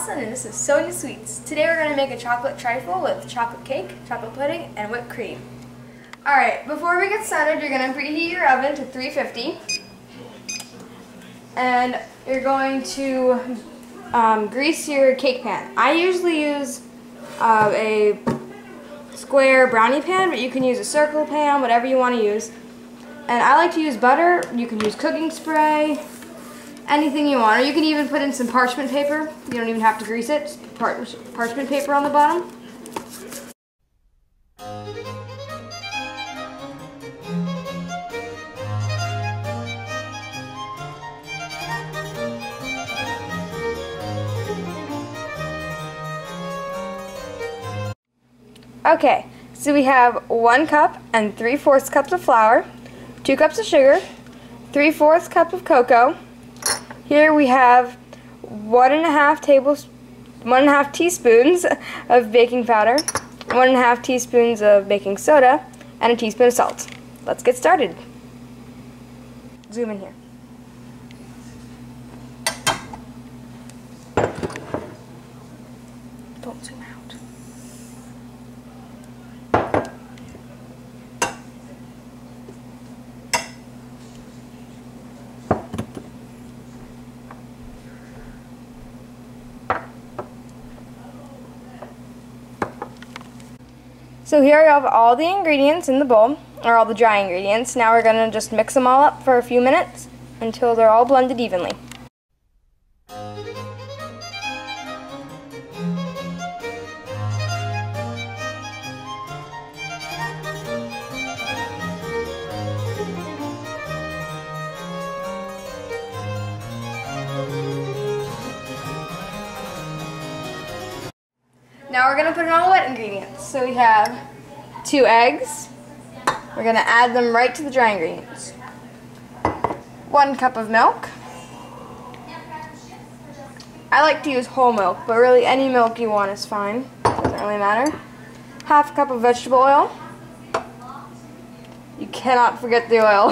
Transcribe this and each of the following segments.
Dawson and this is Sonya Sweets. Today we're going to make a chocolate trifle with chocolate cake, chocolate pudding, and whipped cream. Alright, before we get started, you're going to preheat your oven to 350. And you're going to grease your cake pan. I usually use a square brownie pan, but you can use a circle pan, whatever you want to use. And I like to use butter. You can use cooking spray, anything you want. Or you can even put in some parchment paper. You don't even have to grease it. Just put parchment paper on the bottom. Okay, so we have 1 cup and 3/4 cups of flour, 2 cups of sugar, 3/4 cup of cocoa. Here we have 1.5 teaspoons of baking powder, 1.5 teaspoons of baking soda, and a teaspoon of salt. Let's get started. Zoom in here. Don't zoom out. So here I have all the ingredients in the bowl, or all the dry ingredients. Now we're going to just mix them all up for a few minutes until they're all blended evenly. Now we're going to put in all the wet ingredients. So we have 2 eggs. We're going to add them right to the dry ingredients. 1 cup of milk. I like to use whole milk, but really any milk you want is fine. Doesn't really matter. 1/2 cup of vegetable oil. You cannot forget the oil.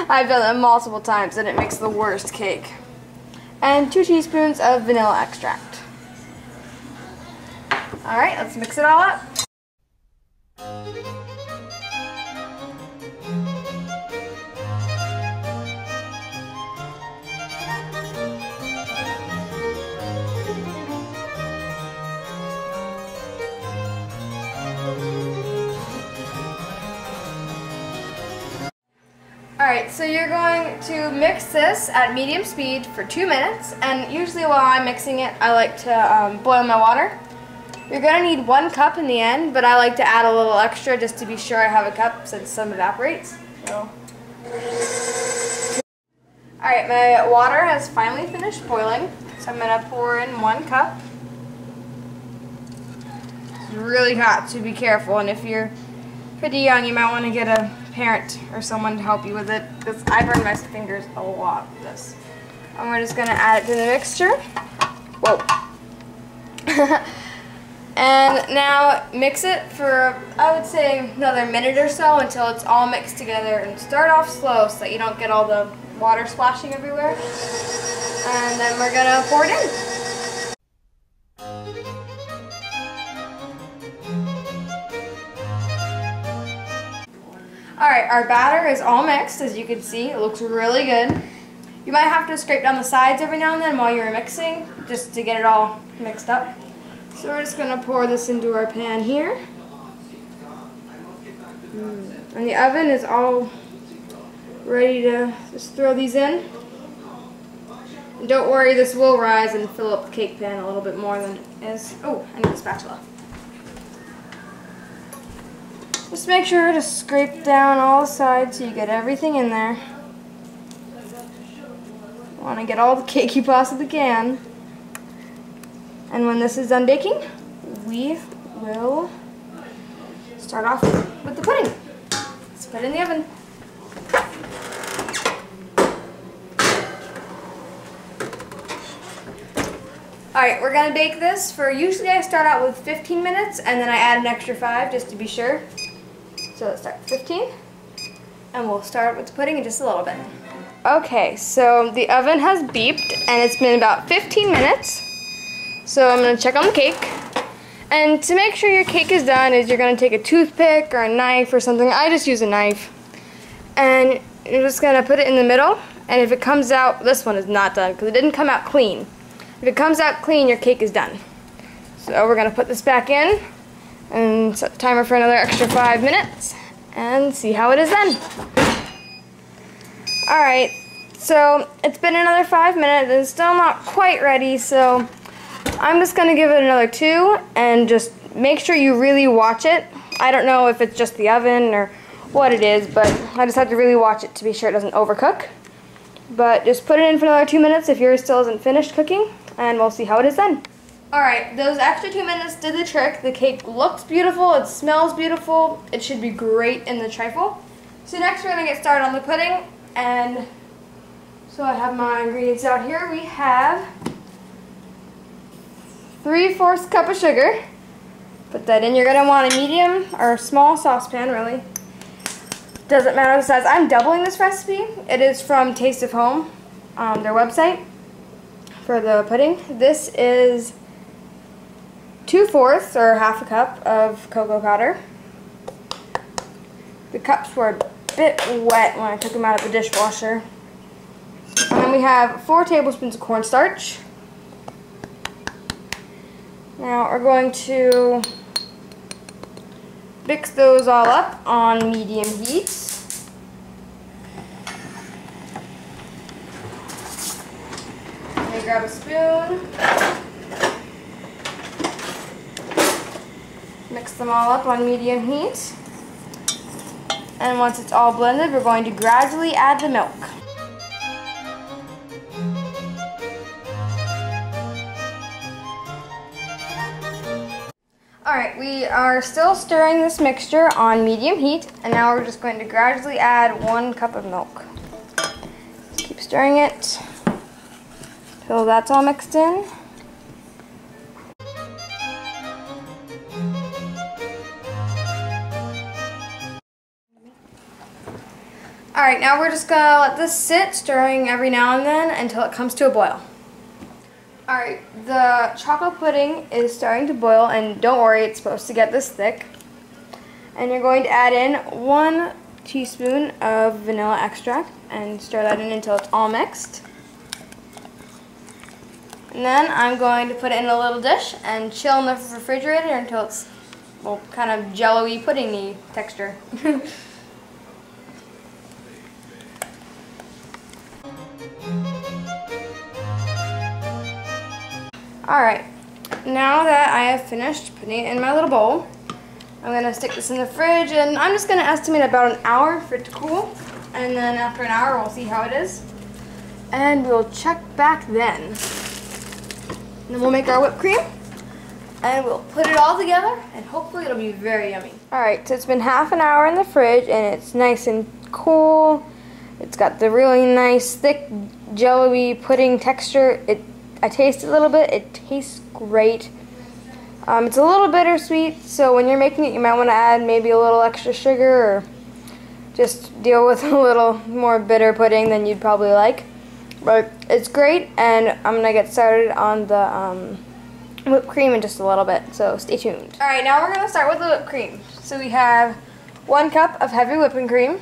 I've done that multiple times and it makes the worst cake. And 2 teaspoons of vanilla extract. Alright, let's mix it all up. Alright, so you're going to mix this at medium speed for 2 minutes, and usually while I'm mixing it, I like to boil my water. You're going to need 1 cup in the end, but I like to add a little extra just to be sure I have a cup since some evaporates. So. Alright, my water has finally finished boiling, so I'm going to pour in 1 cup. It's really hot, so be careful, and if you're pretty young, you might want to get a parent or someone to help you with it, because I burned my fingers a lot with this. And we're just going to add it to the mixture. Whoa. And now mix it for, I would say, another minute or so until it's all mixed together, and start off slow so that you don't get all the water splashing everywhere. And then we're going to pour it in. Alright, our batter is all mixed, as you can see. It looks really good. You might have to scrape down the sides every now and then while you're mixing, just to get it all mixed up. So we're just going to pour this into our pan here. And the oven is all ready to just throw these in. And don't worry, this will rise and fill up the cake pan a little bit more than it is. Oh, I need a spatula. Just make sure to scrape down all sides so you get everything in there. You want to get all the cake you possibly can. And when this is done baking, we will start off with the pudding. Let's put it in the oven. Alright, we're going to bake this for, usually I start out with 15 minutes and then I add an extra 5 just to be sure. So let's start with 15. And we'll start with the pudding in just a little bit. Okay, so the oven has beeped and it's been about 15 minutes. So I'm going to check on the cake. And to make sure your cake is done is you're going to take a toothpick or a knife or something. I just use a knife. And you're just going to put it in the middle. And if it comes out, this one is not done because it didn't come out clean. If it comes out clean, your cake is done. So we're going to put this back in and set the timer for another extra 5 minutes and see how it is then. Alright, so it's been another 5 minutes and it's still not quite ready, so I'm just going to give it another 2 and just make sure you really watch it. I don't know if it's just the oven or what it is, but I just have to really watch it to be sure it doesn't overcook. But just put it in for another 2 minutes if yours still isn't finished cooking, and we'll see how it is then. Alright, those extra 2 minutes did the trick. The cake looks beautiful, it smells beautiful, it should be great in the trifle. So next we're going to get started on the pudding, and so I have my ingredients out here. We have 3/4 cup of sugar. Put that in. You're going to want a medium or small saucepan, really. Doesn't matter the size. I'm doubling this recipe. It is from Taste of Home, their website, for the pudding. This is 2/4 or half a cup of cocoa powder. The cups were a bit wet when I took them out of the dishwasher. And then we have 4 tablespoons of cornstarch. Now we're going to mix those all up on medium heat. Let me grab a spoon. Mix them all up on medium heat. And once it's all blended, we're going to gradually add the milk. Alright, we are still stirring this mixture on medium heat, and now we're just going to gradually add 1 cup of milk. Just keep stirring it until that's all mixed in. Alright, now we're just going to let this sit, stirring every now and then until it comes to a boil. Alright, the chocolate pudding is starting to boil, and don't worry, it's supposed to get this thick. And you're going to add in 1 teaspoon of vanilla extract and stir that in until it's all mixed. And then I'm going to put it in a little dish and chill in the refrigerator until it's, well, kind of jello-y, pudding-y texture. Alright, now that I have finished putting it in my little bowl, I'm going to stick this in the fridge, and I'm just going to estimate about an hour for it to cool, and then after an hour we'll see how it is, and we'll check back then. And then we'll make our whipped cream, and we'll put it all together, and hopefully it'll be very yummy. Alright, so it's been half an hour in the fridge, and it's nice and cool. It's got the really nice, thick, jello-y pudding texture. I tasted a little bit. It tastes great. It's a little bittersweet, so when you're making it, you might want to add maybe a little extra sugar, or just deal with a little more bitter pudding than you'd probably like. But it's great, and I'm going to get started on the whipped cream in just a little bit, so stay tuned. Alright, now we're going to start with the whipped cream. So we have 1 cup of heavy whipping cream.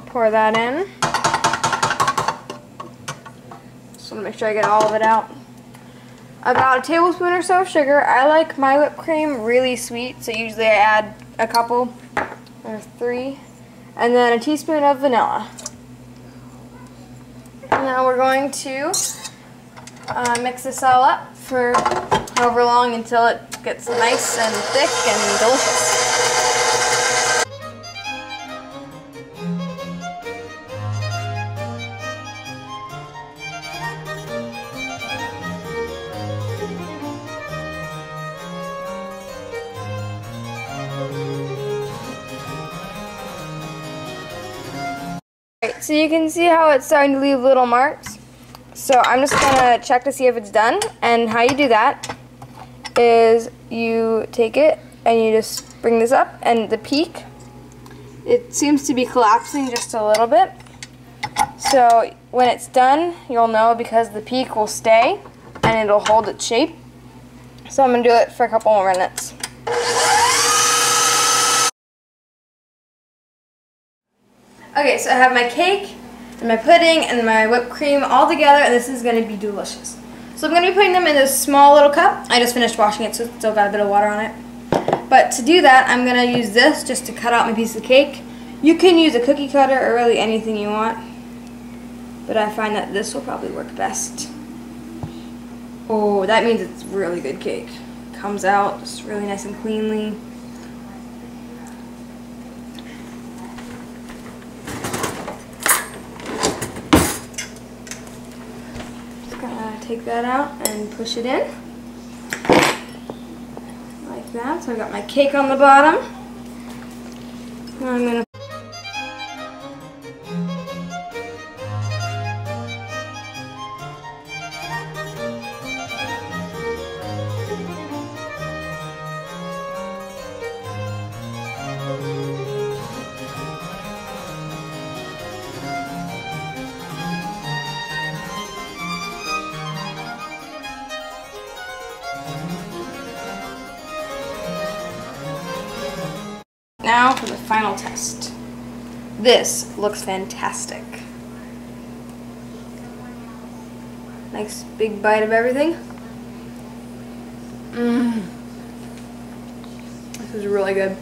Pour that in. Just want to make sure I get all of it out. About a tablespoon or so of sugar. I like my whipped cream really sweet, so usually I add a couple or 3. And then a teaspoon of vanilla. And now we're going to mix this all up for however long until it gets nice and thick and delicious. So you can see how it's starting to leave little marks. So I'm just going to check to see if it's done. And how you do that is you take it and you just bring this up, and the peak, it seems to be collapsing just a little bit. So when it's done, you'll know because the peak will stay. and it'll hold its shape. So I'm going to do it for a couple more minutes. Okay, so I have my cake and my pudding and my whipped cream all together, and this is going to be delicious. So I'm going to be putting them in this small little cup. I just finished washing it, so it's still got a bit of water on it. But to do that, I'm going to use this just to cut out my piece of cake. You can use a cookie cutter or really anything you want, but I find that this will probably work best. Oh, that means it's really good cake. Comes out just really nice and cleanly. Take that out and push it in like that. So I got my cake on the bottom. Now I'm gonna now for the final test. This looks fantastic. Nice big bite of everything. This is really good.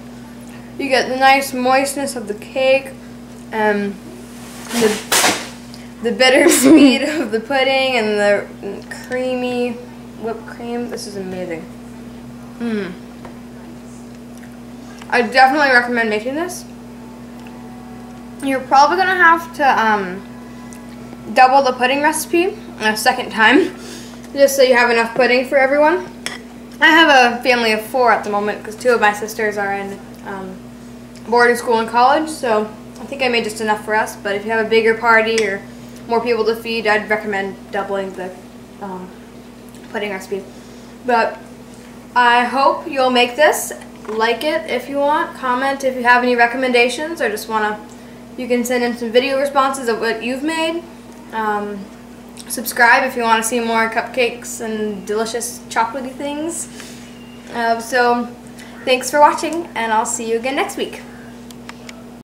You get the nice moistness of the cake and the bittersweet of the pudding and the creamy whipped cream. This is amazing. I definitely recommend making this. You're probably going to have to double the pudding recipe a second time, just so you have enough pudding for everyone. I have a family of 4 at the moment because 2 of my sisters are in boarding school and college, so I think I made just enough for us. But if you have a bigger party or more people to feed, I'd recommend doubling the pudding recipe. But I hope you'll make this. Like it if you want, comment if you have any recommendations, or just you can send in some video responses of what you've made. Subscribe if you want to see more cupcakes and delicious chocolatey things. So thanks for watching, and I'll see you again next week.